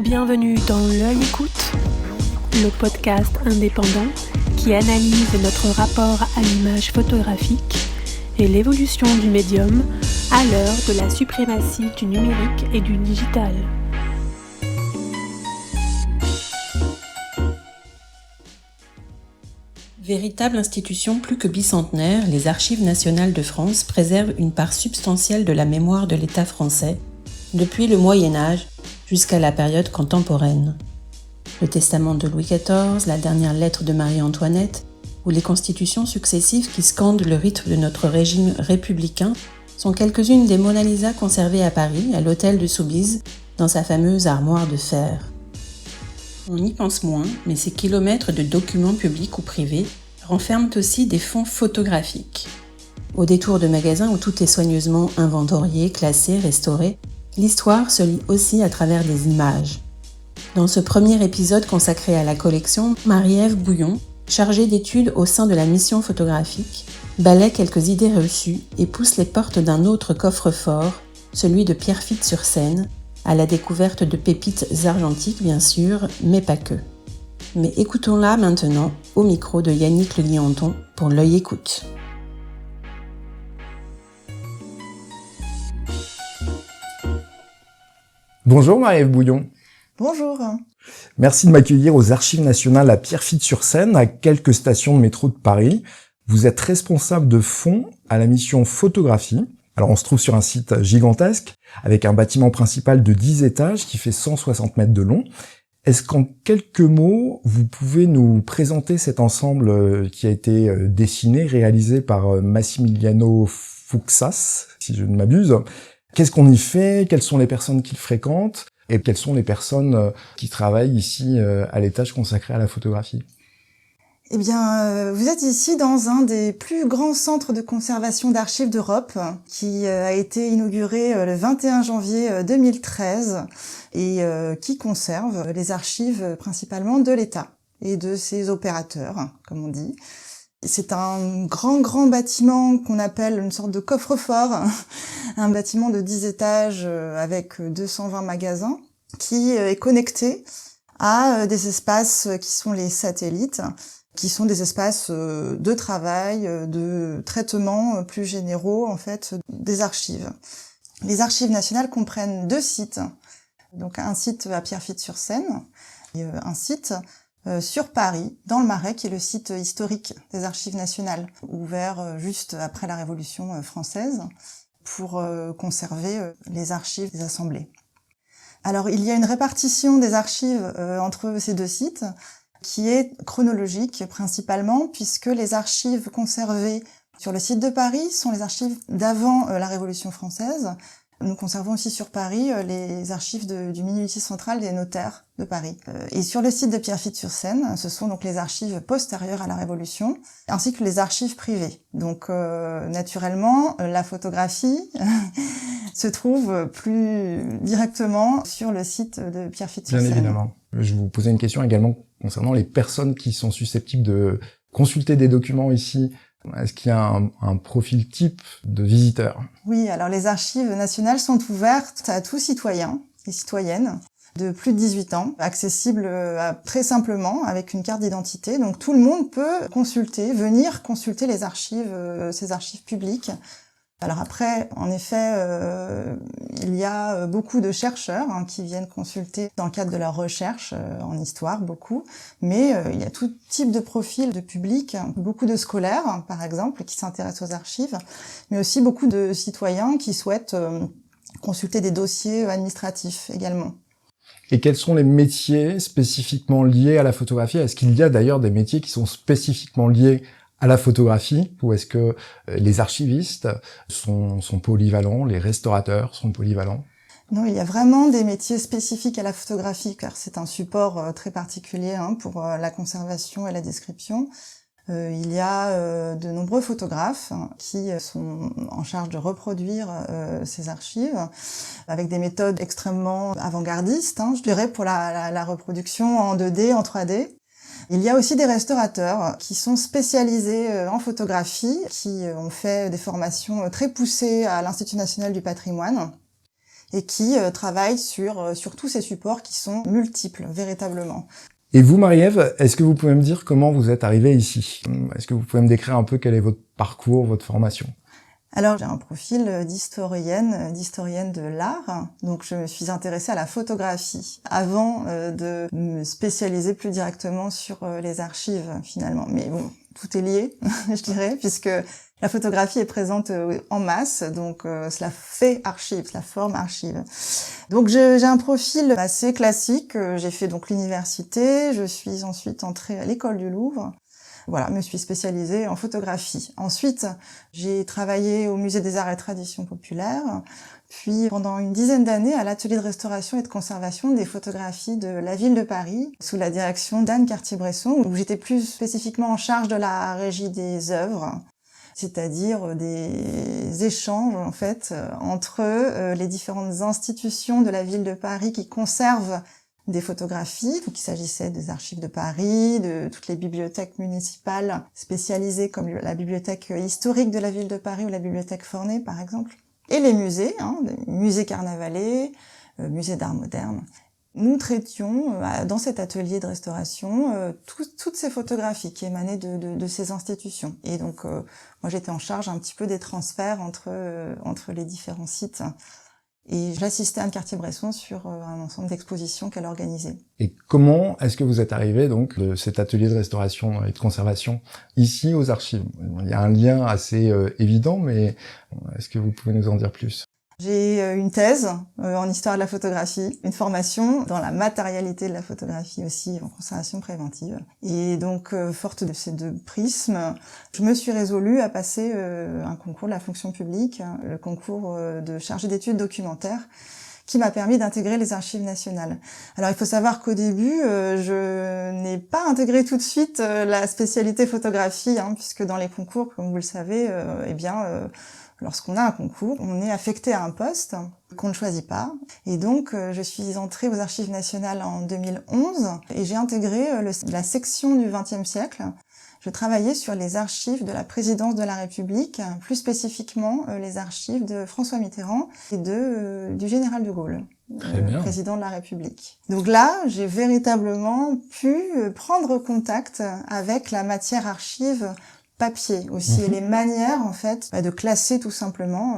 Bienvenue dans L'Œil Écoute, le podcast indépendant qui analyse notre rapport à l'image photographique et l'évolution du médium à l'heure de la suprématie du numérique et du digital. Véritable institution plus que bicentenaire, les Archives nationales de France préservent une part substantielle de la mémoire de l'État français, depuis le Moyen-Âge jusqu'à la période contemporaine. Le testament de Louis XIV, la dernière lettre de Marie-Antoinette, ou les constitutions successives qui scandent le rythme de notre régime républicain sont quelques-unes des Mona Lisa conservées à Paris, à l'hôtel de Soubise, dans sa fameuse armoire de fer. On y pense moins, mais ces kilomètres de documents publics ou privés renferment aussi des fonds photographiques. Au détour de magasins où tout est soigneusement inventorié, classé, restauré, l'histoire se lit aussi à travers des images. Dans ce premier épisode consacré à la collection, Marie-Ève Bouillon, chargée d'études au sein de la mission photographique, balaie quelques idées reçues et pousse les portes d'un autre coffre-fort, celui de Pierrefitte-sur-Seine, à la découverte de pépites argentiques bien sûr, mais pas que. Mais écoutons-la maintenant au micro de Yannick Le Guillanton pour L'Œil Écoute. Bonjour Marie-Ève Bouillon. Bonjour. Merci de m'accueillir aux Archives nationales à Pierrefitte-sur-Seine, à quelques stations de métro de Paris. Vous êtes responsable de fonds à la mission photographie. Alors on se trouve sur un site gigantesque, avec un bâtiment principal de 10 étages qui fait 160 mètres de long. Est-ce qu'en quelques mots, vous pouvez nous présenter cet ensemble qui a été dessiné, réalisé par Massimiliano Fuksas, si je ne m'abuse? Qu'est-ce qu'on y fait? Quelles sont les personnes qui le fréquentent? Et quelles sont les personnes qui travaillent ici à l'étage consacré à la photographie? Eh bien, vous êtes ici dans un des plus grands centres de conservation d'archives d'Europe qui a été inauguré le 21 janvier 2013 et qui conserve les archives principalement de l'État et de ses opérateurs, comme on dit. C'est un grand bâtiment qu'on appelle une sorte de coffre-fort, un bâtiment de 10 étages avec 220 magasins qui est connecté à des espaces qui sont les satellites, qui sont des espaces de travail, de traitement plus généraux en fait des archives. Les Archives nationales comprennent 2 sites, donc un site à Pierrefitte-sur-Seine et un site sur Paris, dans le Marais, qui est le site historique des Archives nationales, ouvert juste après la Révolution française pour conserver les archives des assemblées. Alors, il y a une répartition des archives entre ces 2 sites qui est chronologique principalement, puisque les archives conservées sur le site de Paris sont les archives d'avant la Révolution française. Nous conservons aussi sur Paris les archives du minutie central des notaires de Paris. Et sur le site de Pierrefitte-sur-Seine, ce sont donc les archives postérieures à la Révolution, ainsi que les archives privées. Donc naturellement, la photographie se trouve plus directement sur le site de Pierrefitte-sur-Seine. Bien évidemment. Je vais vous poser une question également concernant les personnes qui sont susceptibles de consulter des documents ici. Est-ce qu'il y a un profil type de visiteur? Oui, alors les Archives nationales sont ouvertes à tout citoyen et citoyenne de plus de 18 ans, accessible très simplement avec une carte d'identité. Donc tout le monde peut venir consulter les archives, ces archives publiques. Alors après, en effet, il y a beaucoup de chercheurs qui viennent consulter dans le cadre de leur recherche en histoire, beaucoup. Mais il y a tout type de profil de public, beaucoup de scolaires, par exemple, qui s'intéressent aux archives, mais aussi beaucoup de citoyens qui souhaitent consulter des dossiers administratifs également. Et quels sont les métiers spécifiquement liés à la photographie? Est-ce qu'il y a d'ailleurs des métiers qui sont spécifiquement liés à la photographie, ou est-ce que les archivistes sont polyvalents, les restaurateurs sont polyvalents? Non, il y a vraiment des métiers spécifiques à la photographie, car c'est un support très particulier pour la conservation et la description. Il y a de nombreux photographes qui sont en charge de reproduire ces archives avec des méthodes extrêmement avant-gardistes, je dirais, pour la reproduction en 2D, en 3D. Il y a aussi des restaurateurs qui sont spécialisés en photographie, qui ont fait des formations très poussées à l'Institut national du patrimoine et qui travaille sur tous ces supports qui sont multiples, véritablement. Et vous, Marie-Ève, est-ce que vous pouvez me dire comment vous êtes arrivée ici? Est-ce que vous pouvez me décrire un peu quel est votre parcours, votre formation? Alors, j'ai un profil d'historienne de l'art, donc je me suis intéressée à la photographie avant de me spécialiser plus directement sur les archives, finalement. Mais bon, tout est lié, je dirais, puisque la photographie est présente en masse, donc cela fait archive, cela forme archive. Donc j'ai un profil assez classique, j'ai fait donc l'université, je suis ensuite entrée à l'école du Louvre. Voilà, me suis spécialisée en photographie. Ensuite, j'ai travaillé au Musée des Arts et Traditions Populaires, puis pendant une dizaine d'années à l'atelier de restauration et de conservation des photographies de la ville de Paris, sous la direction d'Anne Cartier-Bresson, où j'étais plus spécifiquement en charge de la régie des œuvres, c'est-à-dire des échanges en fait entre les différentes institutions de la ville de Paris qui conservent des photographies, donc il s'agissait des archives de Paris, de toutes les bibliothèques municipales spécialisées comme la bibliothèque historique de la ville de Paris ou la bibliothèque Forney par exemple, et les musées, les musées Carnavalet, musée d'art moderne. Nous traitions dans cet atelier de restauration toutes ces photographies qui émanaient de ces institutions. Et donc moi j'étais en charge un petit peu des transferts entre les différents sites. Et j'assistais Anne Cartier-Bresson sur un ensemble d'expositions qu'elle organisait. Et comment est-ce que vous êtes arrivé donc de cet atelier de restauration et de conservation ici aux archives? Il y a un lien assez évident, mais est-ce que vous pouvez nous en dire plus? J'ai une thèse en histoire de la photographie, une formation dans la matérialité de la photographie aussi, en conservation préventive. Et donc, forte de ces deux prismes, je me suis résolue à passer un concours de la fonction publique, le concours de chargé d'études documentaires, qui m'a permis d'intégrer les archives nationales. Alors, il faut savoir qu'au début, je n'ai pas intégré tout de suite la spécialité photographie, puisque dans les concours, comme vous le savez, lorsqu'on a un concours, on est affecté à un poste qu'on ne choisit pas. Et donc, je suis entrée aux Archives nationales en 2011 et j'ai intégré la section du XXe siècle. Je travaillais sur les archives de la présidence de la République, plus spécifiquement les archives de François Mitterrand et du général de Gaulle, président de la République. Donc là, j'ai véritablement pu prendre contact avec la matière archive papier aussi, et les manières en fait de classer tout simplement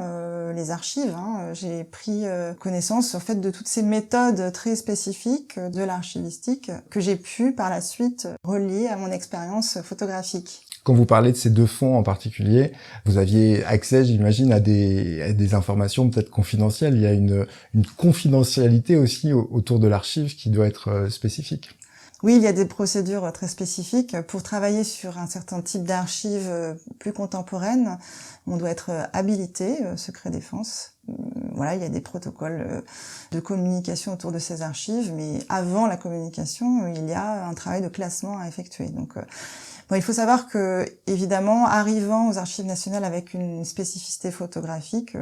les archives. J'ai pris connaissance en fait de toutes ces méthodes très spécifiques de l'archivistique que j'ai pu par la suite relier à mon expérience photographique. Quand vous parlez de ces deux fonds en particulier, vous aviez accès, j'imagine, à des informations peut-être confidentielles. Il y a une confidentialité aussi autour de l'archive qui doit être spécifique. Oui, il y a des procédures très spécifiques. Pour travailler sur un certain type d'archives plus contemporaines, on doit être habilité, secret défense. Voilà, il y a des protocoles de communication autour de ces archives, mais avant la communication, il y a un travail de classement à effectuer. Donc, il faut savoir que, évidemment, arrivant aux Archives nationales avec une spécificité photographique,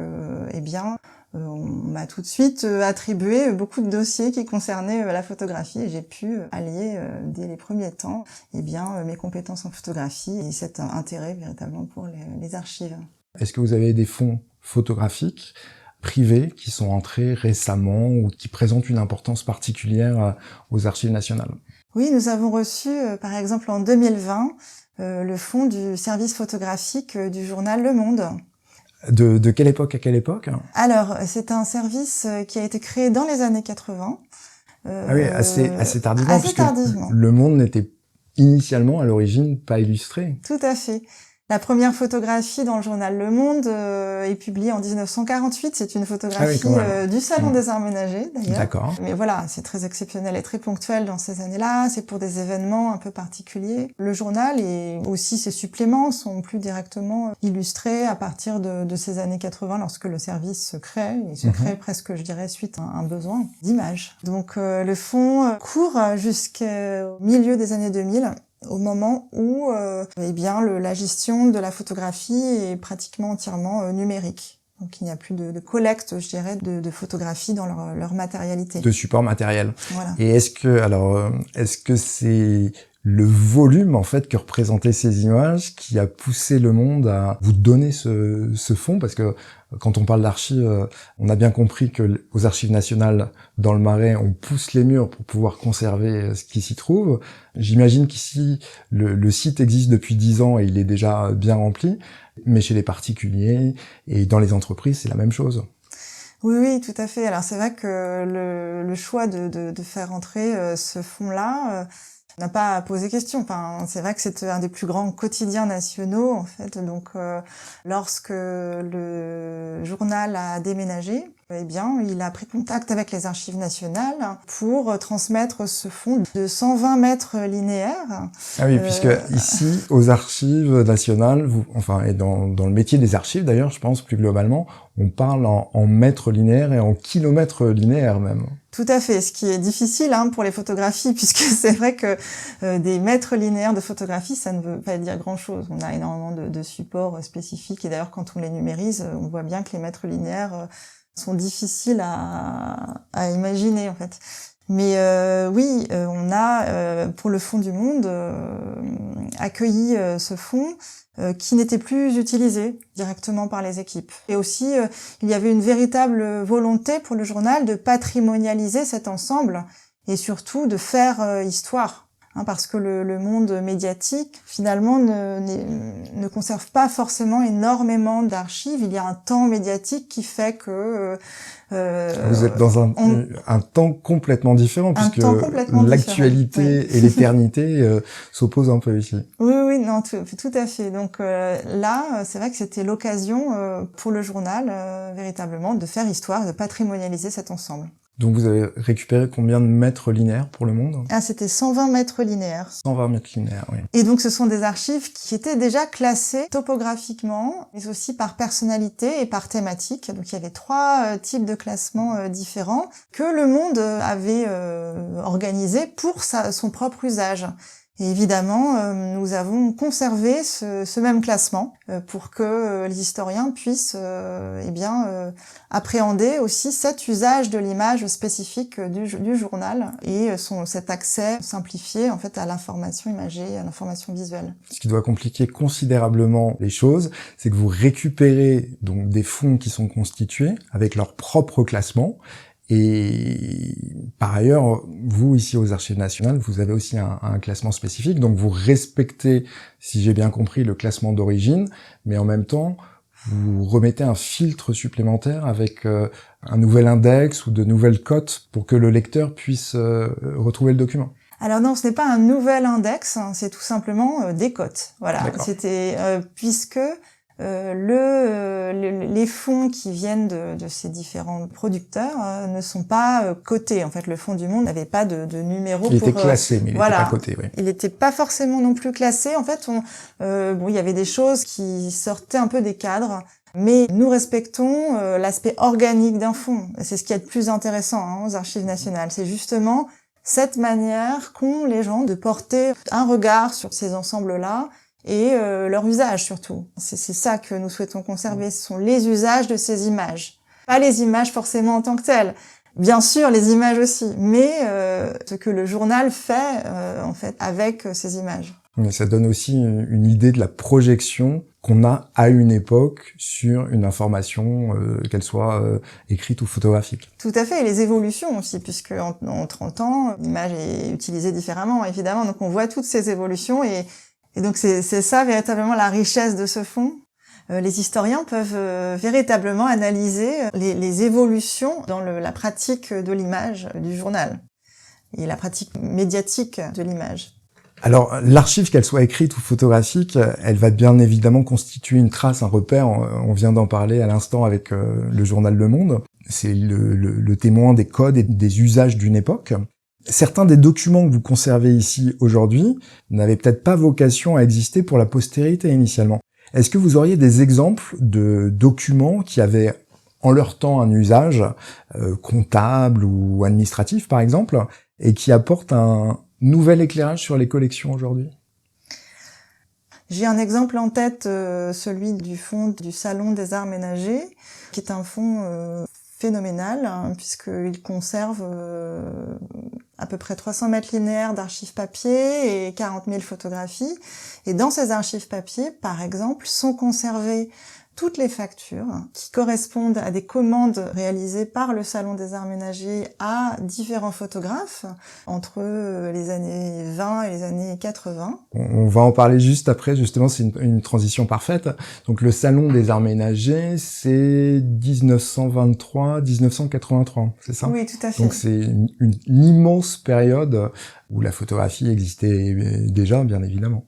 on m'a tout de suite attribué beaucoup de dossiers qui concernaient la photographie et j'ai pu allier dès les premiers temps mes compétences en photographie et cet intérêt véritablement pour les archives. Est-ce que vous avez des fonds photographiques privés qui sont entrés récemment ou qui présentent une importance particulière aux Archives nationales? Oui, nous avons reçu par exemple en 2020 le fonds du service photographique du journal Le Monde. De quelle époque à quelle époque? Alors, c'est un service qui a été créé dans les années 80. Ah oui, assez tardivement, puisque tardivement. Le Monde n'était initialement, à l'origine, pas illustré. Tout à fait. La première photographie dans le journal Le Monde est publiée en 1948. C'est une photographie du Salon des Arts Ménagers, d'ailleurs. D'accord. Mais voilà, c'est très exceptionnel et très ponctuel dans ces années-là. C'est pour des événements un peu particuliers. Le journal et aussi ses suppléments sont plus directement illustrés à partir de ces années 80, lorsque le service se crée. Il se crée presque, je dirais, suite à un besoin d'image. Donc le fonds court jusqu'au milieu des années 2000. Au moment où la gestion de la photographie est pratiquement entièrement numérique. Donc il n'y a plus de collecte, je dirais, de photographies dans leur matérialité. De support matériel. Voilà. Et est-ce que c'est le volume en fait que représentaient ces images qui a poussé le monde à vous donner ce fonds, parce que quand on parle d'archives, on a bien compris que aux Archives nationales dans le Marais, on pousse les murs pour pouvoir conserver ce qui s'y trouve. J'imagine qu'ici, le site existe depuis 10 ans et il est déjà bien rempli, mais chez les particuliers et dans les entreprises, c'est la même chose. Oui, oui, tout à fait. Alors c'est vrai que le choix de faire entrer ce fonds-là n'a pas posé question. Enfin, c'est vrai que c'est un des plus grands quotidiens nationaux, en fait. Donc, lorsque le journal a déménagé, eh bien, il a pris contact avec les Archives nationales pour transmettre ce fonds de 120 mètres linéaires. Ah oui, puisque ici, aux Archives nationales, et dans le métier des archives d'ailleurs, je pense plus globalement, on parle en mètres linéaires et en kilomètres linéaires même. Tout à fait, ce qui est difficile pour les photographies, puisque c'est vrai que des mètres linéaires de photographie, ça ne veut pas dire grand-chose. On a énormément de supports spécifiques, et d'ailleurs, quand on les numérise, on voit bien que les mètres linéaires sont difficiles à imaginer, en fait. Mais oui, on a, pour le Fonds du Monde, accueilli ce fonds qui n'était plus utilisé directement par les équipes. Et aussi, il y avait une véritable volonté pour le journal de patrimonialiser cet ensemble et surtout de faire histoire. Parce que le monde médiatique, finalement, ne conserve pas forcément énormément d'archives. Il y a un temps médiatique qui fait que... vous êtes dans un temps complètement différent, puisque l'actualité et l'éternité s'opposent un peu ici. Oui, oui, non, tout à fait. Donc là, c'est vrai que c'était l'occasion pour le journal, véritablement, de faire histoire, de patrimonialiser cet ensemble. Donc vous avez récupéré combien de mètres linéaires pour le monde ? C'était 120 mètres linéaires. 120 mètres linéaires, oui. Et donc ce sont des archives qui étaient déjà classées topographiquement, mais aussi par personnalité et par thématique. Donc il y avait 3 types de classements différents que le monde avait organisés pour son propre usage. Et évidemment, nous avons conservé ce même classement pour que les historiens puissent appréhender aussi cet usage de l'image spécifique du journal et cet accès simplifié en fait à l'information imagée, à l'information visuelle. Ce qui doit compliquer considérablement les choses, c'est que vous récupérez donc des fonds qui sont constitués avec leur propre classement. Et par ailleurs, vous, ici aux Archives nationales, vous avez aussi un classement spécifique, donc vous respectez, si j'ai bien compris, le classement d'origine, mais en même temps, vous remettez un filtre supplémentaire avec un nouvel index ou de nouvelles cotes pour que le lecteur puisse retrouver le document. Alors non, ce n'est pas un nouvel index, c'est tout simplement des cotes. Voilà, c'était puisque les fonds qui viennent de ces différents producteurs ne sont pas cotés. En fait, le Fonds du Monde n'avait pas de numéro. Il était classé, mais il n'était pas coté. Oui. Il n'était pas forcément non plus classé. En fait, il y avait des choses qui sortaient un peu des cadres. Mais nous respectons l'aspect organique d'un fonds. C'est ce qui est le plus intéressant aux Archives nationales. C'est justement cette manière qu'ont les gens de porter un regard sur ces ensembles-là et leur usage surtout. C'est ça que nous souhaitons conserver, ce sont les usages de ces images. Pas les images forcément en tant que telles, bien sûr les images aussi, mais ce que le journal fait en fait avec ces images. Mais ça donne aussi une idée de la projection qu'on a à une époque sur une information, qu'elle soit écrite ou photographique. Tout à fait, et les évolutions aussi, puisque en 30 ans, l'image est utilisée différemment, évidemment, donc on voit toutes ces évolutions et donc c'est ça véritablement la richesse de ce fonds. Les historiens peuvent véritablement analyser les évolutions dans la pratique de l'image du journal et la pratique médiatique de l'image. Alors, l'archive, qu'elle soit écrite ou photographique, elle va bien évidemment constituer une trace, un repère. On vient d'en parler à l'instant avec le journal Le Monde. C'est le témoin des codes et des usages d'une époque. Certains des documents que vous conservez ici aujourd'hui n'avaient peut-être pas vocation à exister pour la postérité initialement. Est-ce que vous auriez des exemples de documents qui avaient en leur temps un usage comptable ou administratif par exemple, et qui apportent un nouvel éclairage sur les collections aujourd'hui? J'ai un exemple en tête, celui du fonds du Salon des Arts Ménagers, qui est un fonds phénoménal, hein, puisqu'il conserve à peu près 300 mètres linéaires d'archives papier et 40 000 photographies. Et dans ces archives papier, par exemple, sont conservées toutes les factures qui correspondent à des commandes réalisées par le Salon des Arts Ménagers à différents photographes entre les années 20 et les années 80. On va en parler juste après, justement, c'est une transition parfaite. Donc le Salon des Arts Ménagers, c'est 1923-1983, c'est ça? Oui, tout à fait. Donc c'est une immense période où la photographie existait déjà, bien évidemment.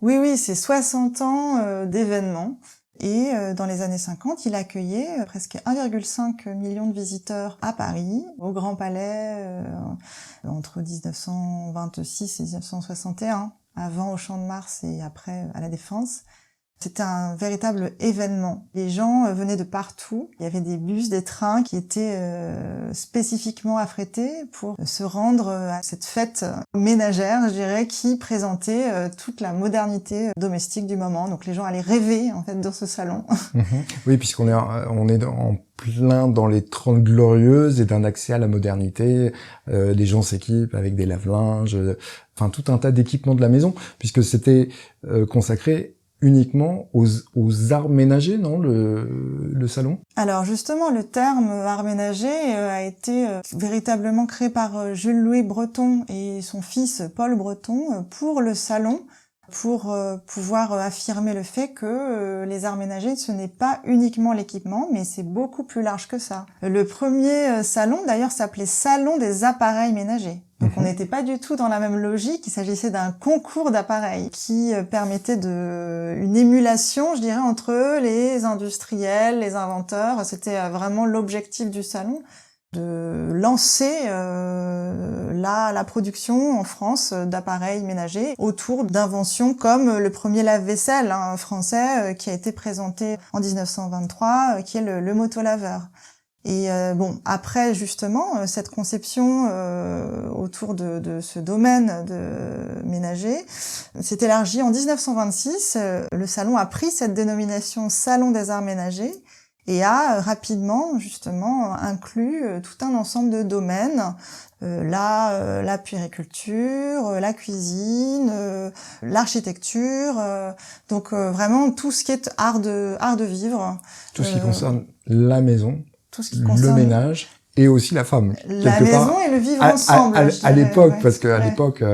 Oui, c'est 60 ans d'événements. Et dans les années 50, il accueillait presque 1,5 million de visiteurs à Paris, au Grand Palais, entre 1926 et 1961, avant au Champ de Mars et après à la Défense. C'était un véritable événement. Les gens venaient de partout. Il y avait des bus, des trains qui étaient spécifiquement affrétés pour se rendre à cette fête ménagère, je dirais, qui présentait toute la modernité domestique du moment. Donc les gens allaient rêver en fait dans ce salon. Oui, puisqu'on est en plein dans les 30 glorieuses et d'un accès à la modernité. Les gens s'équipent avec des lave-linges, enfin tout un tas d'équipements de la maison, puisque c'était consacré uniquement aux arts ménagers, non, le salon? Alors justement, le terme art ménager a été véritablement créé par Jules-Louis Breton et son fils Paul Breton pour le salon, pour pouvoir affirmer le fait que les arts ménagers, ce n'est pas uniquement l'équipement, mais c'est beaucoup plus large que ça. Le premier salon, d'ailleurs, s'appelait Salon des appareils ménagers. Donc on n'était pas du tout dans la même logique, il s'agissait d'un concours d'appareils qui permettait une émulation, je dirais, entre les industriels, les inventeurs. C'était vraiment l'objectif du salon, de lancer la production en France d'appareils ménagers autour d'inventions comme le premier lave-vaisselle français qui a été présenté en 1923, qui est le motolaveur. Et après justement cette conception autour de ce domaine de ménager s'est élargie en 1926. Le salon a pris cette dénomination Salon des Arts Ménagers et a rapidement justement inclus tout un ensemble de domaines, la puériculture, la cuisine, l'architecture, donc vraiment tout ce qui est art de vivre. Tout ce qui concerne la maison. Tout ce qui concerne le ménage et aussi la femme. La maison et le vivre ensemble. À l'époque, ouais, parce qu'à l'époque,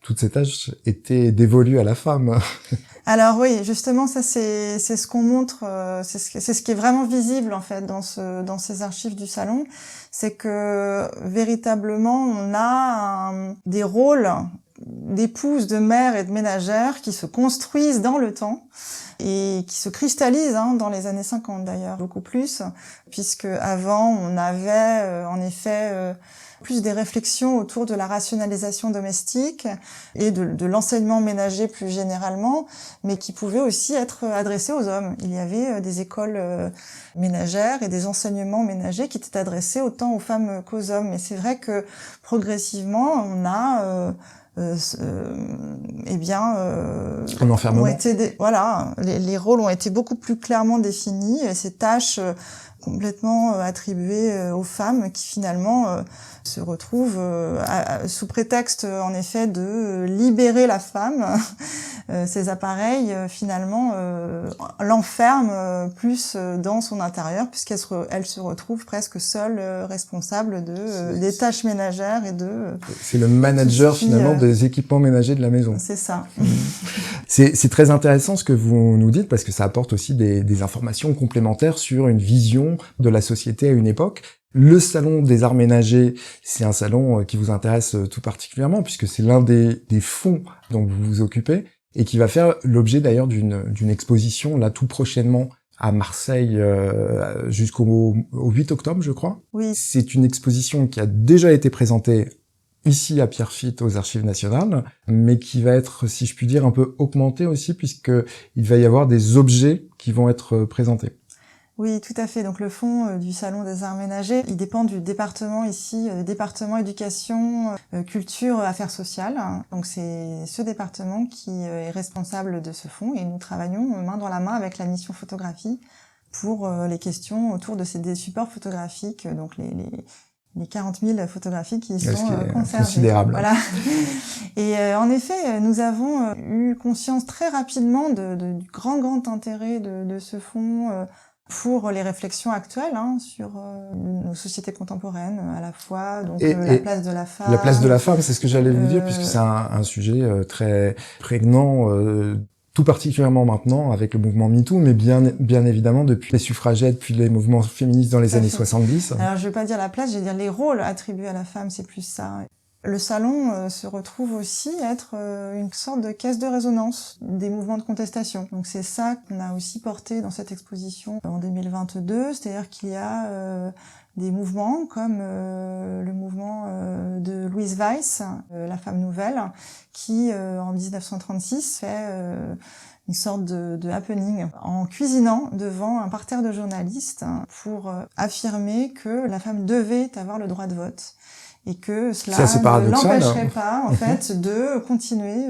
toutes ces tâches étaient dévolues à la femme. Alors oui, justement, ça c'est ce qu'on montre, c'est ce qui est vraiment visible en fait dans ces archives du salon, c'est que véritablement on a des rôles d'épouses, de mères et de ménagères qui se construisent dans le temps et qui se cristallisent dans les années 50 d'ailleurs, beaucoup plus, puisque avant on avait en effet plus des réflexions autour de la rationalisation domestique et de l'enseignement ménager plus généralement, mais qui pouvaient aussi être adressés aux hommes. Il y avait des écoles ménagères et des enseignements ménagers qui étaient adressés autant aux femmes qu'aux hommes. Et c'est vrai que progressivement on a un enfermement. Les rôles ont été beaucoup plus clairement définis, et ces tâches complètement attribuées aux femmes qui finalement se retrouvent sous prétexte en effet de libérer la femme. Ces appareils finalement l'enferment plus dans son intérieur, puisqu'elle se retrouve presque seule responsable des tâches ménagères et de... C'est le manager finalement des équipements ménagers de la maison. C'est ça. C'est très intéressant ce que vous nous dites, parce que ça apporte aussi des informations complémentaires sur une vision de la société à une époque. Le salon des arts ménagers, c'est un salon qui vous intéresse tout particulièrement, puisque c'est l'un des fonds dont vous vous occupez, et qui va faire l'objet d'ailleurs d'une exposition là tout prochainement à Marseille jusqu'au 8 octobre, je crois. Oui. C'est une exposition qui a déjà été présentée ici à Pierrefitte aux Archives nationales, mais qui va être, si je puis dire, un peu augmentée aussi, puisque il va y avoir des objets qui vont être présentés. Oui, tout à fait. Donc le fonds du Salon des Arts Ménagers, il dépend du département ici, département éducation, culture, affaires sociales. Donc c'est ce département qui est responsable de ce fonds, et nous travaillons main dans la main avec la mission photographie pour les questions autour de des supports photographiques, donc les 40 000 photographies qui sont conservées. Considérable. Voilà. Et en effet, nous avons eu conscience très rapidement du grand intérêt de ce fonds pour les réflexions actuelles sur nos sociétés contemporaines, à la fois donc la place de la femme. La place de la femme, c'est ce que j'allais vous dire, puisque c'est un sujet très prégnant, tout particulièrement maintenant avec le mouvement MeToo, mais bien évidemment depuis les suffragettes, puis les mouvements féministes dans les années 70. Alors je vais pas dire la place, je vais dire les rôles attribués à la femme, c'est plus ça. Le salon se retrouve aussi être une sorte de caisse de résonance des mouvements de contestation. Donc c'est ça qu'on a aussi porté dans cette exposition en 2022, c'est-à-dire qu'il y a des mouvements comme le mouvement de Louise Weiss, la femme nouvelle, qui en 1936 fait une sorte de happening en cuisinant devant un parterre de journalistes pour affirmer que la femme devait avoir le droit de vote. Et que cela ne l'empêcherait pas, en fait, de continuer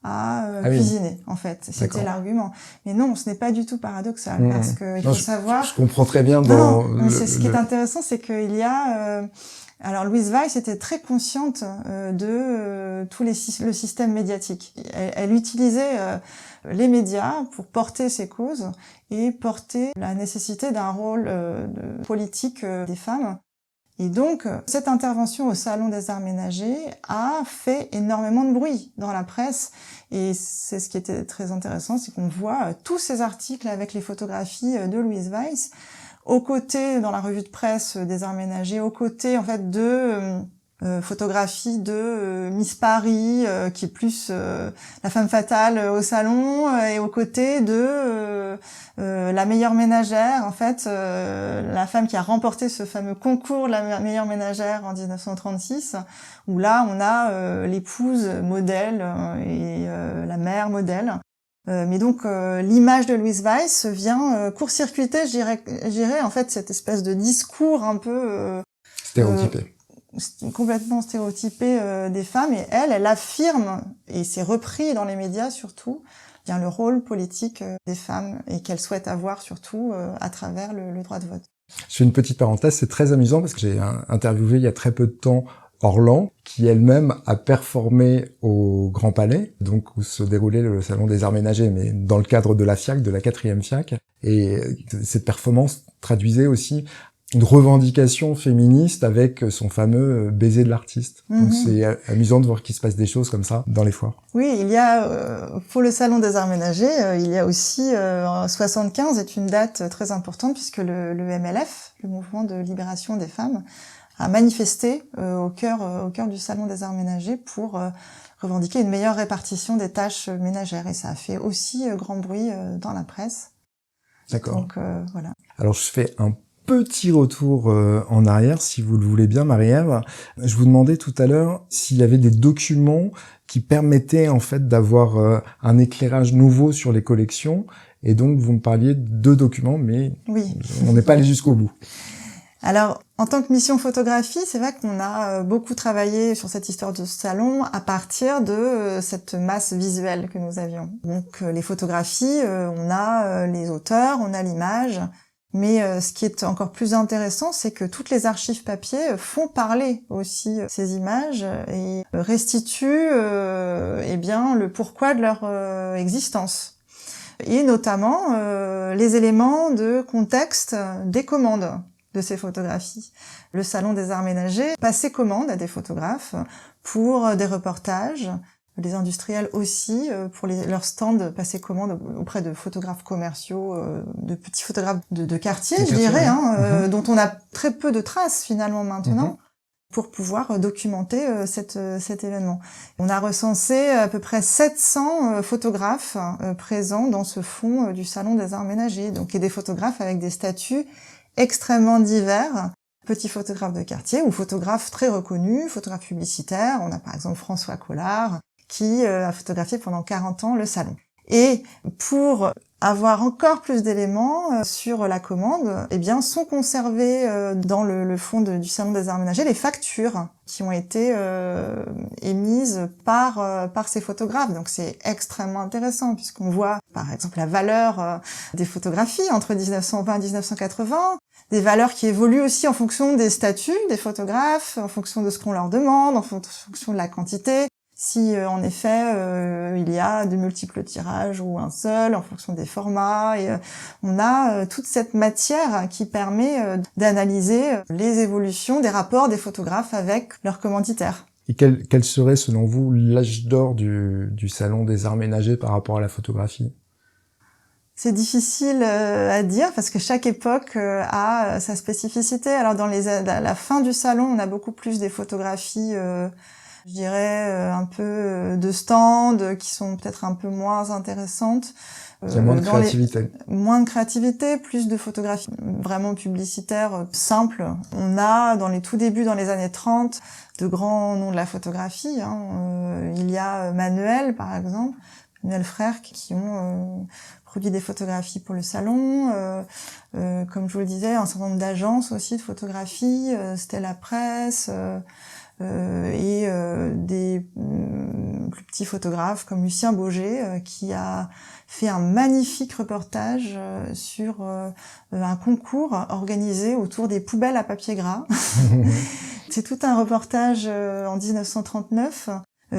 à cuisiner, en fait. C'était l'argument. Mais non, ce n'est pas du tout paradoxal, parce que il faut savoir... Je comprends très bien ce qui est intéressant, c'est qu'il y a... alors, Louise Weiss était très consciente de le système médiatique. Elle utilisait les médias pour porter ses causes et porter la nécessité d'un rôle politique des femmes. Et donc, cette intervention au Salon des Arts Ménagers a fait énormément de bruit dans la presse. Et c'est ce qui était très intéressant, c'est qu'on voit tous ces articles avec les photographies de Louise Weiss, aux côtés, dans la revue de presse des Arts Ménagers, aux côtés, en fait, de photographies de Miss Paris, qui est plus la femme fatale au salon, et aux côtés de la meilleure ménagère, en fait, la femme qui a remporté ce fameux concours de la meilleure ménagère en 1936, où là on a l'épouse modèle et la mère modèle. Mais donc l'image de Louise Weiss vient court-circuiter, je dirais en fait cette espèce de discours un peu stéréotypé. Complètement stéréotypé des femmes, et elle affirme, et c'est repris dans les médias surtout, bien le rôle politique des femmes, et qu'elle souhaite avoir surtout à travers le droit de vote. Je fais une petite parenthèse, c'est très amusant parce que j'ai interviewé il y a très peu de temps Orlan, qui elle-même a performé au Grand Palais, donc où se déroulait le Salon des Arts Ménagers, mais dans le cadre de la FIAC, de la 4e FIAC, et cette performance traduisait aussi une revendication féministe avec son fameux baiser de l'artiste. Donc c'est amusant de voir qu'il se passe des choses comme ça dans les foires. Oui, il y a pour le Salon des Arts Ménagers, il y a aussi 75 est une date très importante puisque le MLF, le mouvement de libération des femmes, a manifesté au cœur du Salon des Arts Ménagers pour revendiquer une meilleure répartition des tâches ménagères, et ça a fait aussi grand bruit dans la presse. D'accord. Donc voilà. Alors je fais un petit retour en arrière, si vous le voulez bien, Marie-Ève. Je vous demandais tout à l'heure s'il y avait des documents qui permettaient en fait d'avoir un éclairage nouveau sur les collections, et donc vous me parliez de 2 documents, mais oui. On n'est pas allé jusqu'au bout. Alors, en tant que mission photographie, c'est vrai qu'on a beaucoup travaillé sur cette histoire de salon à partir de cette masse visuelle que nous avions. Donc, les photographies, on a les auteurs, on a l'image. Mais ce qui est encore plus intéressant, c'est que toutes les archives papier font parler aussi ces images et restituent eh bien le pourquoi de leur existence. Et notamment les éléments de contexte des commandes de ces photographies. Le Salon des Arts Ménagers passait commande à des photographes pour des reportages. Les industriels aussi, pour leurs stands, passaient commande auprès de photographes commerciaux, de petits photographes de quartier, je dirais, dont on a très peu de traces finalement maintenant, pour pouvoir documenter cet événement. On a recensé à peu près 700 photographes présents dans ce fonds du Salon des Arts Ménagers, donc et des photographes avec des statuts extrêmement divers. Petits photographes de quartier ou photographes très reconnus, photographes publicitaires. On a par exemple François Collard, qui a photographié pendant 40 ans le salon. Et pour avoir encore plus d'éléments sur la commande, eh bien, sont conservés dans le fond du Salon des Arts Ménagers les factures qui ont été émises par ces photographes. Donc c'est extrêmement intéressant puisqu'on voit par exemple la valeur des photographies entre 1920 et 1980, des valeurs qui évoluent aussi en fonction des statuts des photographes, en fonction de ce qu'on leur demande, en fonction de la quantité. Si en effet il y a de multiples tirages ou un seul, en fonction des formats, et on a toute cette matière qui permet d'analyser les évolutions des rapports des photographes avec leurs commanditaires. Et quel serait selon vous l'âge d'or du Salon des Arts Ménagers par rapport à la photographie? C'est difficile à dire parce que chaque époque a sa spécificité. Alors à la fin du salon, on a beaucoup plus des photographies je dirais un peu de stands qui sont peut-être un peu moins intéressantes. Il y a moins de créativité. Moins de créativité, plus de photographies vraiment publicitaires simples. On a dans les tout débuts, dans les années 30, de grands noms de la photographie. Il y a Manuel, par exemple, Manuel Frères, qui ont produit des photographies pour le salon. Comme je vous le disais, un certain nombre d'agences aussi de photographie, Stella Press... et des plus petits photographes comme Lucien Boger qui a fait un magnifique reportage sur un concours organisé autour des poubelles à papier gras. C'est tout un reportage en 1939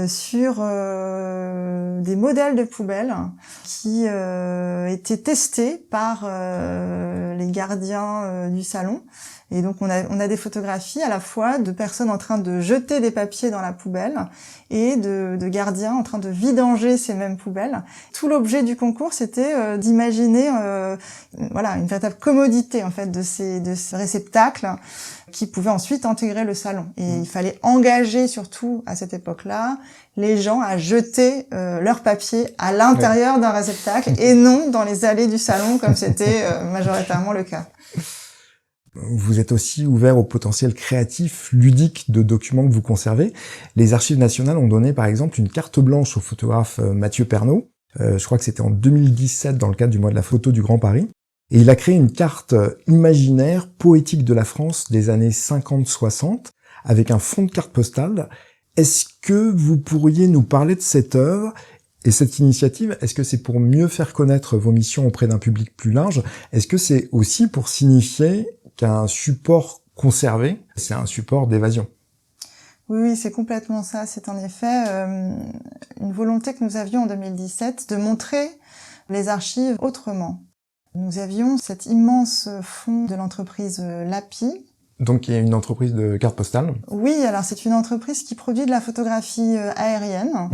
sur des modèles de poubelles qui étaient testés par les gardiens du salon. Et donc on a des photographies à la fois de personnes en train de jeter des papiers dans la poubelle et de gardiens en train de vidanger ces mêmes poubelles. Tout l'objet du concours, c'était d'imaginer une véritable commodité en fait de ces réceptacles qui pouvaient ensuite intégrer le salon. Et il fallait engager surtout à cette époque-là les gens à jeter leurs papiers à l'intérieur d'un réceptacle et non dans les allées du salon comme c'était majoritairement le cas. Vous êtes aussi ouvert au potentiel créatif, ludique de documents que vous conservez. Les Archives nationales ont donné par exemple une carte blanche au photographe Mathieu Pernaut. Je crois que c'était en 2017 dans le cadre du mois de la photo du Grand Paris. Et il a créé une carte imaginaire, poétique de la France des années 50-60 avec un fond de carte postale. Est-ce que vous pourriez nous parler de cette œuvre et cette initiative? Est-ce que c'est pour mieux faire connaître vos missions auprès d'un public plus large? Est-ce que c'est aussi pour signifier qu'un support conservé, c'est un support d'évasion? Oui, c'est complètement ça. C'est en effet une volonté que nous avions en 2017 de montrer les archives autrement. Nous avions cet immense fonds de l'entreprise Lapi. Donc il y a une entreprise de cartes postales. Oui, alors c'est une entreprise qui produit de la photographie aérienne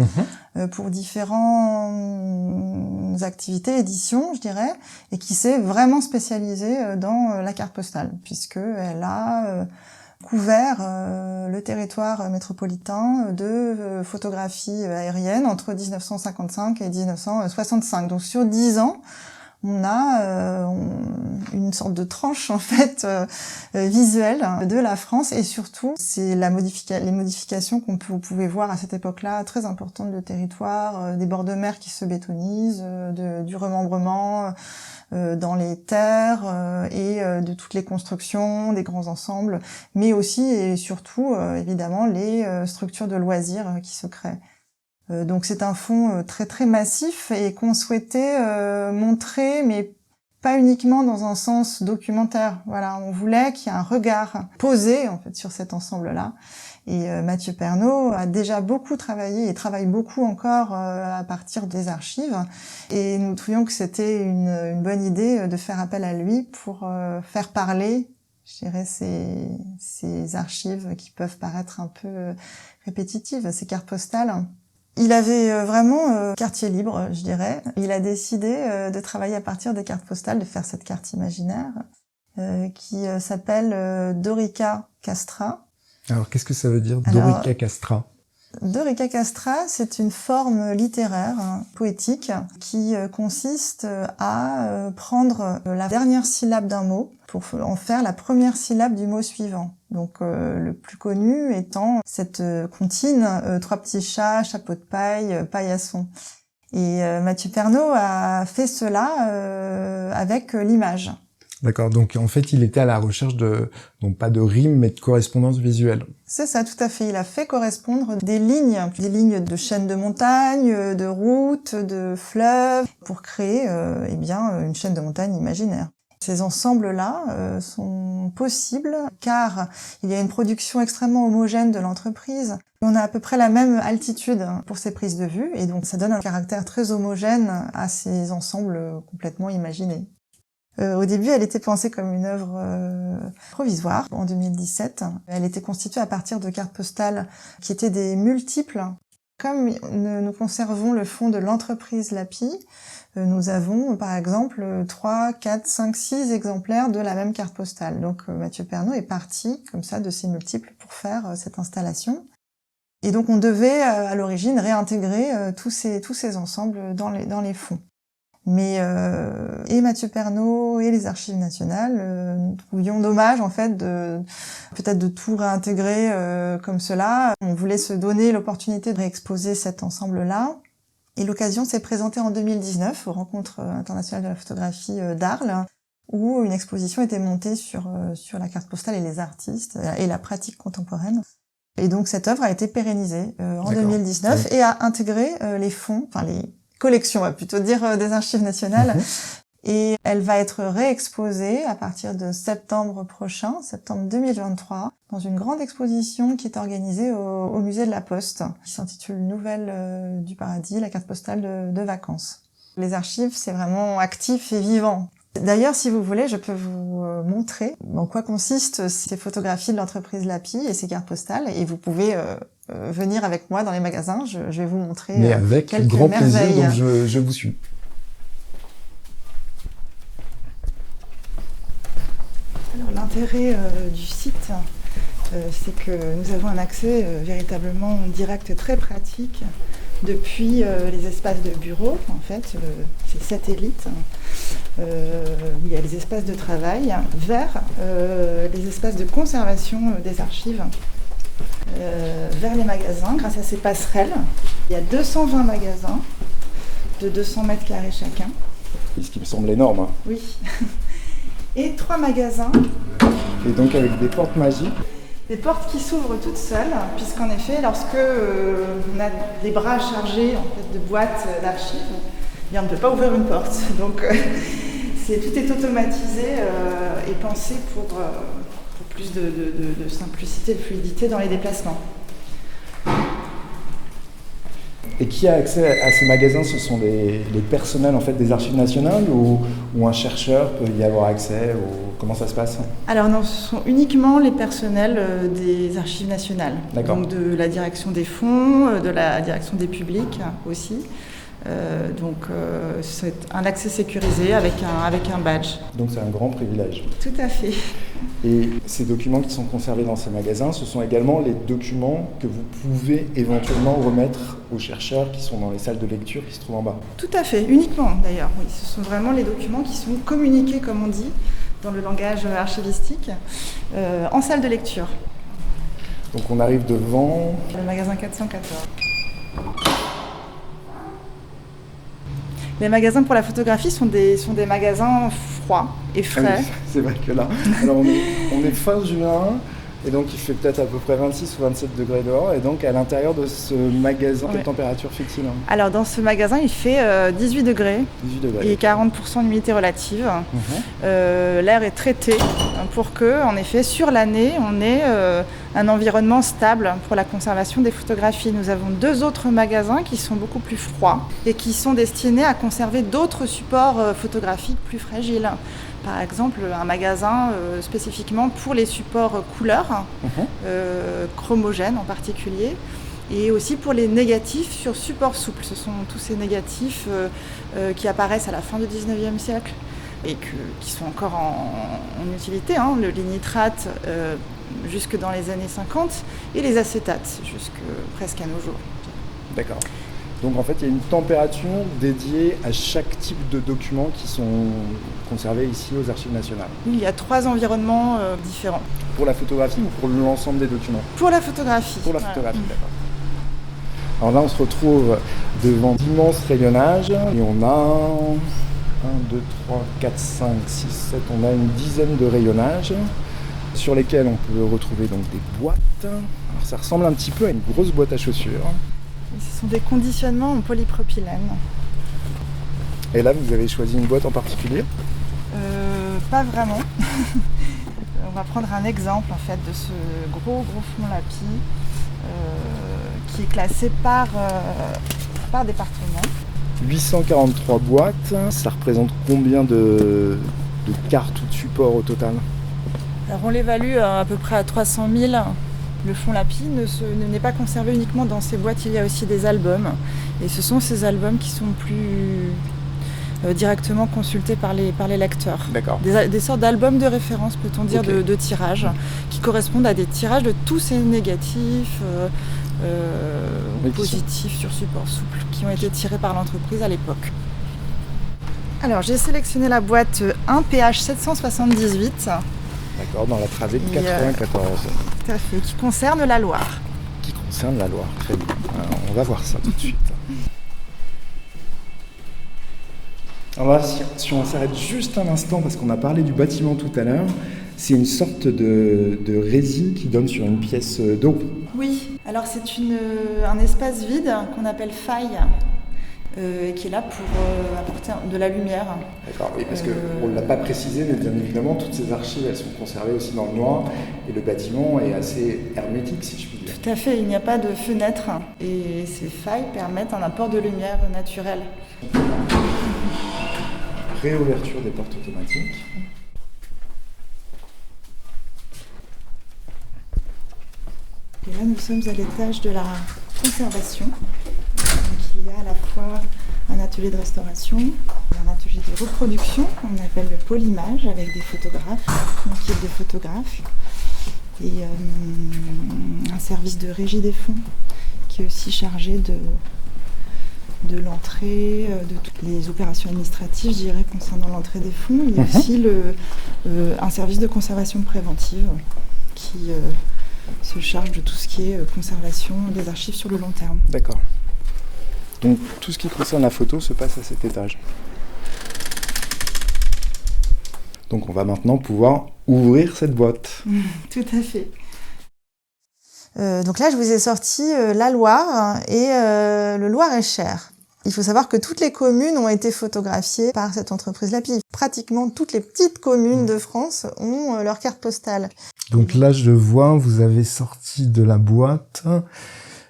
pour différentes activités, éditions, je dirais, et qui s'est vraiment spécialisée dans la carte postale, puisqu'elle a couvert le territoire métropolitain de photographie aérienne entre 1955 et 1965. Donc sur 10 ans, on a une sorte de tranche en fait visuelle de la France, et surtout c'est les modifications vous pouvez voir à cette époque-là très importantes de territoire, des bords de mer qui se bétonisent, du remembrement dans les terres et de toutes les constructions, des grands ensembles, mais aussi et surtout évidemment les structures de loisirs qui se créent. Donc c'est un fonds très très massif et qu'on souhaitait montrer, mais pas uniquement dans un sens documentaire. Voilà, on voulait qu'il y ait un regard posé en fait sur cet ensemble-là. Et Mathieu Pernaut a déjà beaucoup travaillé et travaille beaucoup encore à partir des archives. Et nous trouvions que c'était une bonne idée de faire appel à lui pour faire parler, je dirais, ces archives qui peuvent paraître un peu répétitives, ces cartes postales. Il avait vraiment quartier libre, je dirais. Il a décidé de travailler à partir des cartes postales, de faire cette carte imaginaire qui s'appelle Dorica Castra. Alors, qu'est-ce que ça veut dire, Dorica Castra? Dorica Castra, c'est une forme littéraire, poétique, qui consiste à prendre la dernière syllabe d'un mot pour en faire la première syllabe du mot suivant. Donc le plus connu étant cette comptine, trois petits chats, chapeau de paille, paillasson. Et Mathieu Pernaut a fait cela avec l'image. D'accord, donc en fait, il était à la recherche de, non pas de rimes, mais de correspondance visuelle. C'est ça, tout à fait. Il a fait correspondre des lignes de chaînes de montagnes, de routes, de fleuves, pour créer une chaîne de montagnes imaginaire. Ces ensembles-là sont possibles car il y a une production extrêmement homogène de l'entreprise. On a à peu près la même altitude pour ces prises de vue et donc ça donne un caractère très homogène à ces ensembles complètement imaginés. Au début, elle était pensée comme une œuvre provisoire. En 2017, elle était constituée à partir de cartes postales qui étaient des multiples. Comme nous conservons le fond de l'entreprise Lapi, nous avons par exemple 3, 4, 5, 6 exemplaires de la même carte postale. Donc Mathieu Pernaut est parti comme ça de ces multiples pour faire cette installation. Et donc on devait à l'origine réintégrer tous ces ensembles dans les fonds. Mais et Mathieu Pernaut et les Archives nationales nous trouvions dommage en fait peut-être de tout réintégrer comme cela. On voulait se donner l'opportunité de réexposer cet ensemble-là. Et l'occasion s'est présentée en 2019 aux Rencontres internationales de la photographie d'Arles, où une exposition était montée sur la carte postale et les artistes et la pratique contemporaine. Et donc cette œuvre a été pérennisée en 2019 et a intégré les fonds, enfin les collection, on va plutôt dire, des Archives nationales. Et elle va être réexposée à partir de septembre prochain, septembre 2023, dans une grande exposition qui est organisée au musée de la Poste, qui s'intitule Nouvelles du paradis, la carte postale de vacances. Les archives, c'est vraiment actif et vivant. D'ailleurs, si vous voulez, je peux vous montrer en quoi consistent ces photographies de l'entreprise Lapi et ces cartes postales, et vous pouvez venir avec moi dans les magasins, je vais vous montrer mais avec quelques grand merveilles. plaisir, donc je vous suis. Alors l'intérêt du site, c'est que nous avons un accès véritablement direct, très pratique, depuis les espaces de bureau, en fait, c'est satellite, où il y a les espaces de travail, vers les espaces de conservation des archives, vers les magasins, grâce à ces passerelles. Il y a 220 magasins, de 200 mètres carrés chacun. Ce qui me semble énorme. Hein. Oui. Et 3 magasins. Et donc avec des portes magiques. Des portes qui s'ouvrent toutes seules, puisqu'en effet, lorsque on a des bras chargés en fait, de boîtes d'archives, eh bien, on ne peut pas ouvrir une porte. Donc tout est automatisé et pensé pour plus de simplicité et de fluidité dans les déplacements. Et qui a accès à ces magasins? Ce sont les personnels en fait, des Archives nationales ou un chercheur peut y avoir accès ou comment ça se passe? Alors non, ce sont uniquement les personnels des Archives nationales. D'accord. Donc de la direction des fonds, de la direction des publics aussi. C'est un accès sécurisé avec un badge. Donc c'est un grand privilège. Tout à fait. Et ces documents qui sont conservés dans ces magasins, ce sont également les documents que vous pouvez éventuellement remettre aux chercheurs qui sont dans les salles de lecture qui se trouvent en bas. Tout à fait, uniquement d'ailleurs. Oui, ce sont vraiment les documents qui sont communiqués, comme on dit, dans le langage archivistique, en salle de lecture. Donc on arrive devant... Le magasin 414. Les magasins pour la photographie sont des magasins froids et frais. Ah oui, c'est vrai que là, alors on est fin juin, et donc il fait peut-être à peu près 26 ou 27 degrés dehors, et donc à l'intérieur de ce magasin, quelle température fait-il? Alors dans ce magasin, il fait 18 degrés, et 40% d'humidité relative. L'air est traité pour que, en effet, sur l'année, on ait un environnement stable pour la conservation des photographies. Nous avons 2 autres magasins qui sont beaucoup plus froids et qui sont destinés à conserver d'autres supports photographiques plus fragiles. Par exemple, un magasin spécifiquement pour les supports couleurs, chromogènes en particulier, et aussi pour les négatifs sur support souple. Ce sont tous ces négatifs qui apparaissent à la fin du 19e siècle et qui sont encore en utilité, les nitrates jusque dans les années 50 et les acétates jusque presque à nos jours. D'accord. Donc en fait, il y a une température dédiée à chaque type de documents qui sont conservés ici aux Archives nationales. Oui, il y a 3 environnements différents. Pour la photographie ou pour l'ensemble des documents? Pour la photographie. Pour la photographie, d'accord. Alors là, on se retrouve devant d'immenses rayonnages et on a 1, 2, 3, 4, 5, 6, 7, on a une dizaine de rayonnages sur lesquels on peut retrouver donc des boîtes. Alors ça ressemble un petit peu à une grosse boîte à chaussures. Ce sont des conditionnements en polypropylène. Et là, vous avez choisi une boîte en particulier ? Pas vraiment. On va prendre un exemple en fait de ce gros fond Lapi qui est classé par département. 843 boîtes, ça représente combien de cartes ou de supports au total ? Alors on l'évalue à peu près à 300 000. Le fond Lapi n'est pas conservé uniquement dans ces boîtes, il y a aussi des albums. Et ce sont ces albums qui sont plus directement consultés par les lecteurs. D'accord. Des sortes d'albums de référence, peut-on dire, okay. de tirages, qui correspondent à des tirages de tous ces négatifs positifs sur support souple qui ont été tirés par l'entreprise à l'époque. Alors j'ai sélectionné la boîte 1 PH 778. D'accord, dans la travée de 94. Tout à fait, qui concerne la Loire. Qui concerne la Loire, très bien. Alors, on va voir ça tout de suite. Alors là, si on s'arrête juste un instant, parce qu'on a parlé du bâtiment tout à l'heure, c'est une sorte de résine qui donne sur une pièce d'eau. Oui, alors c'est un espace vide qu'on appelle faille. Qui est là pour apporter de la lumière. D'accord, oui, parce qu'on ne l'a pas précisé, mais bien évidemment, toutes ces archives, elles sont conservées aussi dans le noir, et le bâtiment est assez hermétique, si je puis dire. Tout à fait, il n'y a pas de fenêtre, et ces failles permettent un apport de lumière naturelle. Réouverture des portes automatiques. Et là, nous sommes à l'étage de la conservation. Il y a à la fois un atelier de restauration, un atelier de reproduction qu'on appelle le polymage avec des photographes, une équipe de photographes et un service de régie des fonds qui est aussi chargé de l'entrée, de toutes les opérations administratives, je dirais, concernant l'entrée des fonds. Il y a aussi un service de conservation préventive qui se charge de tout ce qui est conservation des archives sur le long terme. D'accord. Donc tout ce qui concerne la photo se passe à cet étage. Donc on va maintenant pouvoir ouvrir cette boîte. Tout à fait. Donc là, je vous ai sorti la Loire et le Loir-et-Cher. Il faut savoir que toutes les communes ont été photographiées par cette entreprise Lapi. Pratiquement toutes les petites communes de France ont leur carte postale. Donc là, je vois, vous avez sorti de la boîte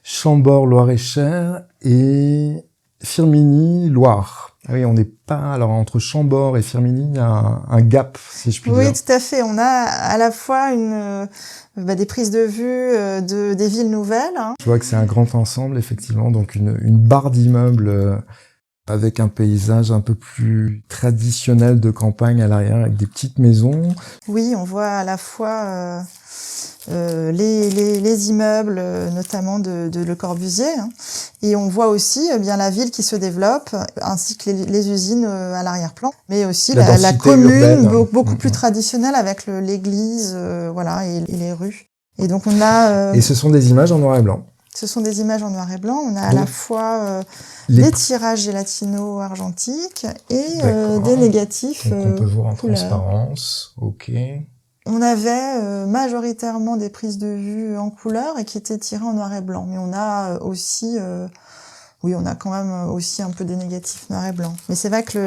Chambord, Loir-et-Cher et Firminy, Loire. Ah oui, on n'est pas... Alors, entre Chambord et Firminy, il y a un gap, si je puis dire. Oui, tout à fait. On a à la fois des prises de vue des villes nouvelles. Je vois que c'est un grand ensemble, effectivement. Donc, une barre d'immeubles avec un paysage un peu plus traditionnel de campagne à l'arrière, avec des petites maisons. Oui, on voit à la fois... les immeubles, notamment de Le Corbusier, hein. Et on voit aussi bien la ville qui se développe, ainsi que les usines à l'arrière-plan, mais aussi la commune beaucoup plus traditionnelle avec l'église, voilà, et les rues. Et donc on a. Et ce sont des images en noir et blanc. Ce sont des images en noir et blanc. On a à la fois des tirages gélatino-argentiques et des négatifs. Donc on peut voir en transparence. Ok. On avait majoritairement des prises de vue en couleur et qui étaient tirées en noir et blanc. Mais on a aussi, on a quand même aussi un peu des négatifs noir et blanc. Mais c'est vrai que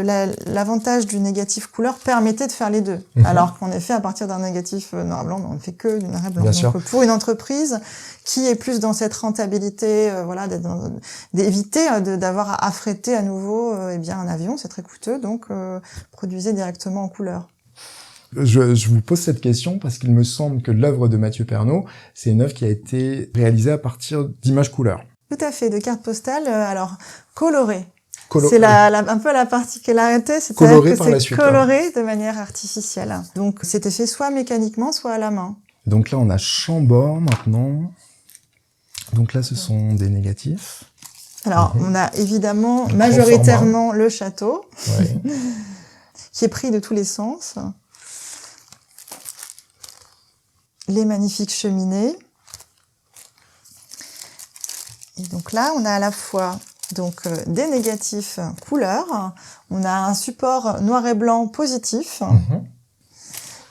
l'avantage du négatif couleur permettait de faire les deux. Alors qu'en effet, à partir d'un négatif noir et blanc, on ne fait que du noir et blanc. Bien Donc sûr. pour une entreprise qui est plus dans cette rentabilité, d'éviter d'avoir à affréter à nouveau un avion, c'est très coûteux, donc produisez directement en couleur. Je vous pose cette question parce qu'il me semble que l'œuvre de Mathieu Pernaut, c'est une œuvre qui a été réalisée à partir d'images couleurs. Tout à fait, de cartes postales, alors colorées. C'est un peu la particularité, c'est-à-dire que c'est coloré de manière artificielle. Donc c'était fait soit mécaniquement, soit à la main. Donc là, on a Chambord maintenant. Donc là, ce sont des négatifs. Alors, on a évidemment majoritairement le château, qui est pris de tous les sens. Les magnifiques cheminées. Et donc Donc là, on a à la fois des négatifs couleurs, on a un support noir et blanc positif,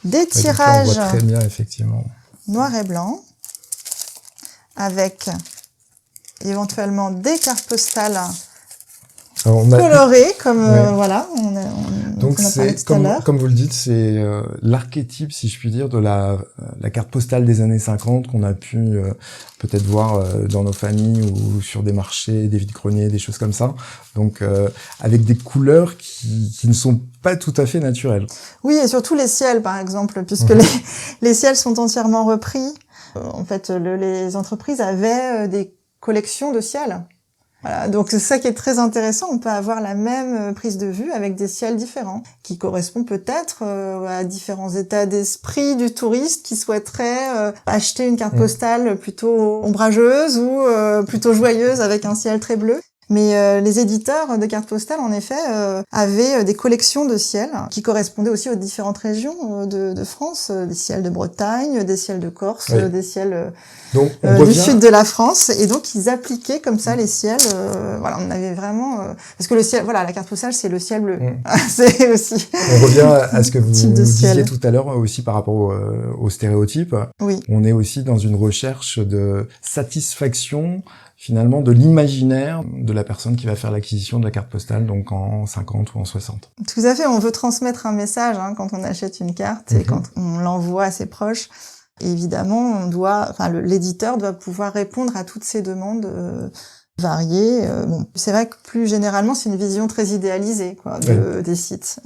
des tirages on voit très bien, effectivement. noir et blanc, avec éventuellement des cartes postales colorées, comme voilà. Donc c'est comme vous le dites, c'est l'archétype, si je puis dire, de la carte postale des années 50 qu'on a pu peut-être voir dans nos familles ou sur des marchés, des vides-greniers, des choses comme ça. Donc avec des couleurs qui ne sont pas tout à fait naturelles. Oui, et surtout les ciels, par exemple, puisque les ciels sont entièrement repris. En fait, les entreprises avaient des collections de ciels. Voilà, donc c'est ça qui est très intéressant. On peut avoir la même prise de vue avec des ciels différents, qui correspondent peut-être à différents états d'esprit du touriste qui souhaiterait acheter une carte postale plutôt ombrageuse ou plutôt joyeuse avec un ciel très bleu. Mais les éditeurs de cartes postales, en effet, avaient des collections de ciels qui correspondaient aussi aux différentes régions de France, des ciels de Bretagne, des ciels de Corse, des ciels du sud de la France. Et donc, ils appliquaient comme ça les ciels. Voilà, on avait vraiment... parce que le ciel, voilà, la carte postale, c'est le ciel bleu. C'est aussi... On revient à ce que vous disiez tout à l'heure aussi par rapport aux stéréotypes. Oui. On est aussi dans une recherche de satisfaction finalement de l'imaginaire de la personne qui va faire l'acquisition de la carte postale, donc en 50 ou en 60. Tout à fait, on veut transmettre un message quand on achète une carte et quand on l'envoie à ses proches. Évidemment, l'éditeur doit pouvoir répondre à toutes ces demandes variées. Bon, c'est vrai que plus généralement, c'est une vision très idéalisée des sites.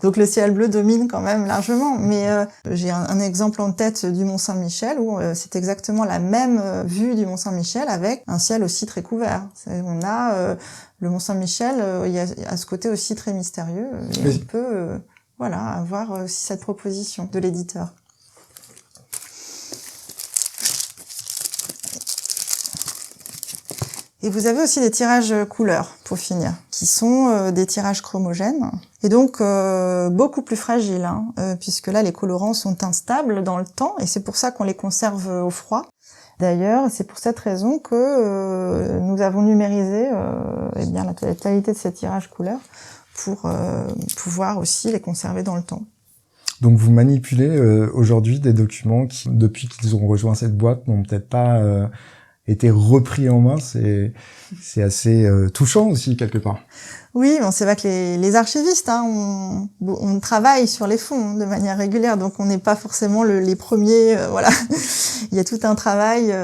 Donc le ciel bleu domine quand même largement. Mais j'ai un exemple en tête du Mont-Saint-Michel où c'est exactement la même vue du Mont-Saint-Michel avec un ciel aussi très couvert. On a le Mont-Saint-Michel, il y a ce côté aussi très mystérieux. Et on peut avoir aussi cette proposition de l'éditeur. Et vous avez aussi des tirages couleurs, pour finir, qui sont des tirages chromogènes, et donc beaucoup plus fragiles, puisque là, les colorants sont instables dans le temps, et c'est pour ça qu'on les conserve au froid. D'ailleurs, c'est pour cette raison que nous avons numérisé la totalité de ces tirages couleurs pour pouvoir aussi les conserver dans le temps. Donc vous manipulez aujourd'hui des documents qui, depuis qu'ils ont rejoint cette boîte, n'ont peut-être pas... été repris en main, c'est assez touchant aussi quelque part. Oui, bon, c'est vrai que les archivistes, on travaille sur les fonds de manière régulière, donc on n'est pas forcément les premiers. Voilà, il y a tout un travail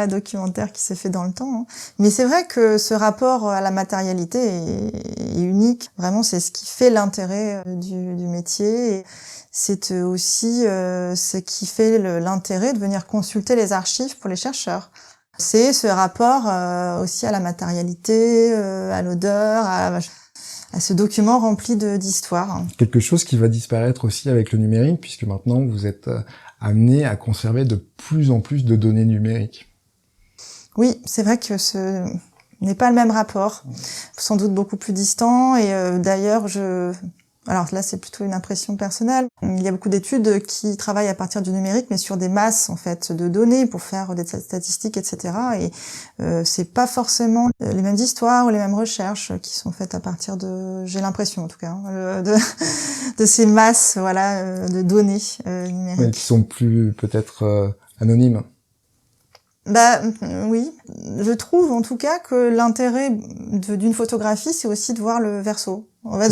documentaire qui s'est fait dans le temps. Mais c'est vrai que ce rapport à la matérialité est unique. Vraiment, c'est ce qui fait l'intérêt du métier. Et c'est aussi ce qui fait l'intérêt de venir consulter les archives pour les chercheurs. C'est ce rapport aussi à la matérialité, à l'odeur, à ce document rempli d'histoire. Quelque chose qui va disparaître aussi avec le numérique, puisque maintenant vous êtes amené à conserver de plus en plus de données numériques. Oui, c'est vrai que ce n'est pas le même rapport, sans doute beaucoup plus distant, et d'ailleurs alors là, c'est plutôt une impression personnelle. Il y a beaucoup d'études qui travaillent à partir du numérique, mais sur des masses, en fait, de données pour faire des statistiques, etc. Et c'est pas forcément les mêmes histoires ou les mêmes recherches qui sont faites à partir j'ai l'impression, en tout cas, de ces masses, de données numériques. Mais qui sont plus, peut-être, anonymes. Oui. Je trouve, en tout cas, que l'intérêt d'une photographie, c'est aussi de voir le verso. En fait,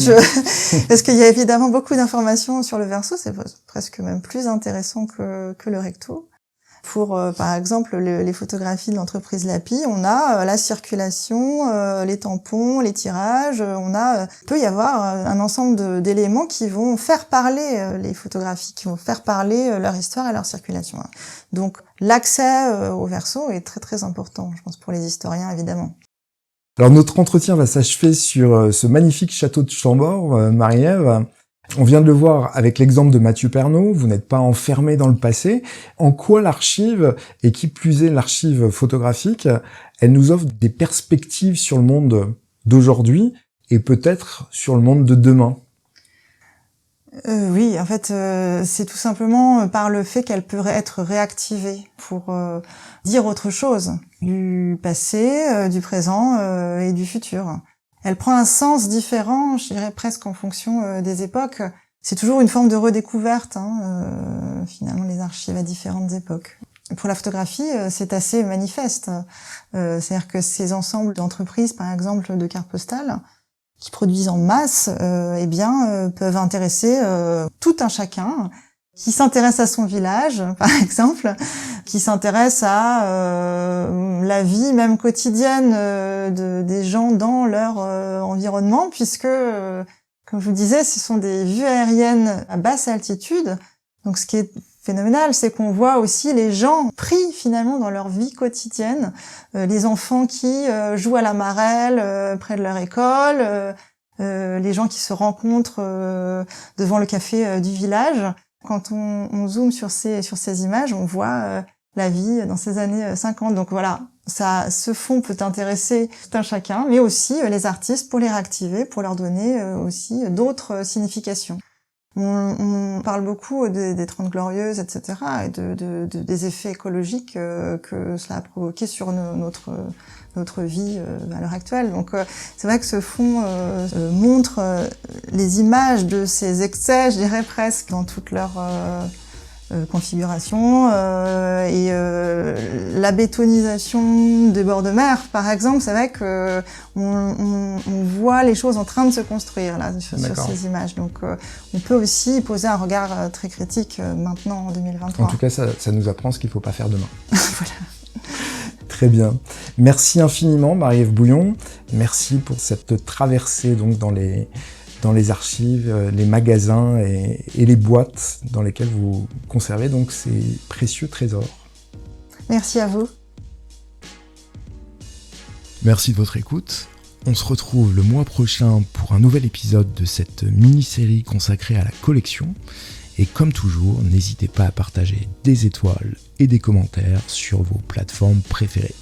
parce qu'il y a évidemment beaucoup d'informations sur le verso, c'est presque même plus intéressant que le recto. Pour, par exemple, les photographies de l'entreprise Lapi, on a la circulation, les tampons, les tirages, il peut y avoir un ensemble d'éléments qui vont faire parler les photographies, qui vont faire parler leur histoire et leur circulation. Donc, l'accès au verso est très très important, je pense, pour les historiens, évidemment. Alors, notre entretien va s'achever sur ce magnifique château de Chambord, Marie-Ève. On vient de le voir avec l'exemple de Mathieu Pernaut, vous n'êtes pas enfermé dans le passé. En quoi l'archive, et qui plus est l'archive photographique, elle nous offre des perspectives sur le monde d'aujourd'hui et peut-être sur le monde de demain? Oui, en fait, c'est tout simplement par le fait qu'elle peut être réactivée pour dire autre chose du passé, du présent et du futur. Elle prend un sens différent, je dirais presque en fonction des époques. C'est toujours une forme de redécouverte, finalement, les archives à différentes époques. Pour la photographie, c'est assez manifeste. C'est-à-dire que ces ensembles d'entreprises, par exemple, de cartes postales, qui produisent en masse, peuvent intéresser tout un chacun qui s'intéresse à son village, par exemple, qui s'intéresse à la vie même quotidienne des gens dans leur environnement, puisque, comme je vous disais, ce sont des vues aériennes à basse altitude. Donc, ce qui est phénoménal, c'est qu'on voit aussi les gens pris finalement dans leur vie quotidienne, les enfants qui jouent à la marelle près de leur école, les gens qui se rencontrent devant le café du village. Quand on zoome sur ces images, on voit la vie dans ces années 50. Donc voilà, ce fond peut intéresser tout un chacun, mais aussi les artistes pour les réactiver, pour leur donner aussi d'autres significations. On parle beaucoup des 30 Glorieuses, etc., et des effets écologiques que cela a provoqué sur notre vie à l'heure actuelle. Donc c'est vrai que ce fond montre les images de ces excès, je dirais presque, dans toute leur configuration, et la bétonisation des bords de mer, par exemple, c'est vrai que on voit les choses en train de se construire là sur ces images. Donc on peut aussi poser un regard très critique maintenant en 2023. En tout cas, ça nous apprend ce qu'il ne faut pas faire demain. Voilà. Très bien. Merci infiniment, Marie-Ève Bouillon. Merci pour cette traversée donc dans les archives, les magasins et les boîtes dans lesquelles vous conservez donc ces précieux trésors. Merci à vous. Merci de votre écoute. On se retrouve le mois prochain pour un nouvel épisode de cette mini-série consacrée à la collection. Et comme toujours, n'hésitez pas à partager des étoiles et des commentaires sur vos plateformes préférées.